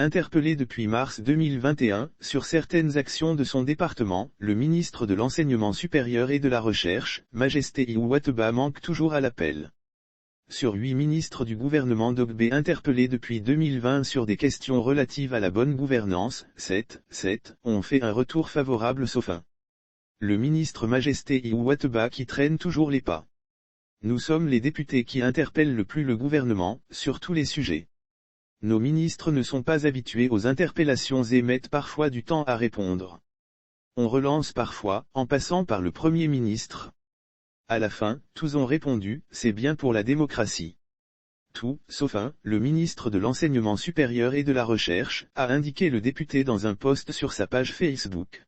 Interpellé depuis mars 2021, sur certaines actions de son département, le ministre de l'Enseignement supérieur et de la Recherche, Majesté Iwateba manque toujours à l'appel. Sur 8 ministres du gouvernement Dogbe interpellés depuis 2020 sur des questions relatives à la bonne gouvernance, 7 ont fait un retour favorable sauf un. Le ministre Majesté Iwateba qui traîne toujours les pas. Nous sommes les députés qui interpellent le plus le gouvernement, sur tous les sujets. Nos ministres ne sont pas habitués aux interpellations et mettent parfois du temps à répondre. On relance parfois, en passant par le Premier ministre. À la fin, tous ont répondu, c'est bien pour la démocratie. Tout, sauf un, le ministre de l'Enseignement supérieur et de la Recherche, a indiqué le député dans un post sur sa page Facebook.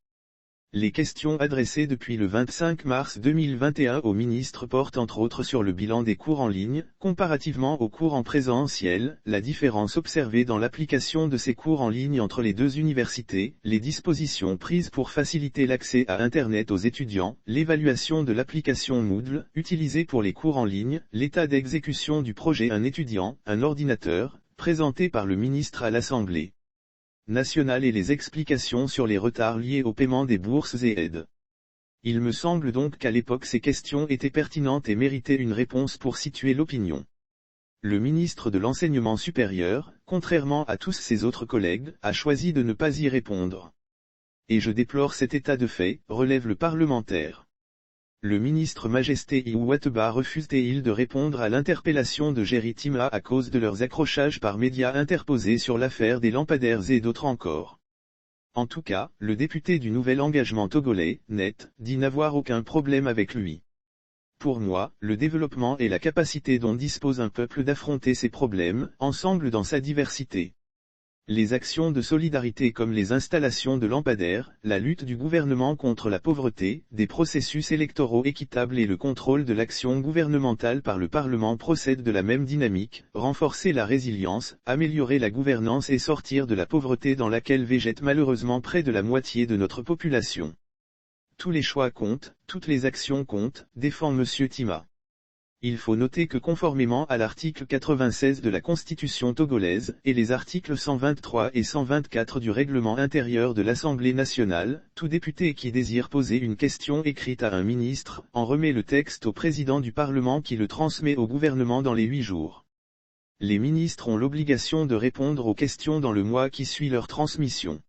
Les questions adressées depuis le 25 mars 2021 au ministre portent entre autres sur le bilan des cours en ligne, comparativement aux cours en présentiel, la différence observée dans l'application de ces cours en ligne entre les deux universités, les dispositions prises pour faciliter l'accès à Internet aux étudiants, l'évaluation de l'application Moodle, utilisée pour les cours en ligne, l'état d'exécution du projet Un étudiant, un ordinateur, présenté par le ministre à l'Assemblée nationale et les explications sur les retards liés au paiement des bourses et aides. Il me semble donc qu'à l'époque ces questions étaient pertinentes et méritaient une réponse pour situer l'opinion. Le ministre de l'Enseignement supérieur, contrairement à tous ses autres collègues, a choisi de ne pas y répondre. Et je déplore cet état de fait, relève le parlementaire. Le ministre Majesté Iwateba refuse-t-il de répondre à l'interpellation de Jerry Tima à cause de leurs accrochages par médias interposés sur l'affaire des lampadaires et d'autres encore. En tout cas, le député du Nouvel Engagement togolais, NET, dit n'avoir aucun problème avec lui. Pour moi, le développement est la capacité dont dispose un peuple d'affronter ses problèmes, ensemble dans sa diversité. Les actions de solidarité comme les installations de lampadaires, la lutte du gouvernement contre la pauvreté, des processus électoraux équitables et le contrôle de l'action gouvernementale par le Parlement procèdent de la même dynamique, renforcer la résilience, améliorer la gouvernance et sortir de la pauvreté dans laquelle végète malheureusement près de la moitié de notre population. Tous les choix comptent, toutes les actions comptent, défend M. Tima. Il faut noter que conformément à l'article 96 de la Constitution togolaise, et les articles 123 et 124 du règlement intérieur de l'Assemblée nationale, tout député qui désire poser une question écrite à un ministre, en remet le texte au président du Parlement qui le transmet au gouvernement dans les 8 jours. Les ministres ont l'obligation de répondre aux questions dans le mois qui suit leur transmission.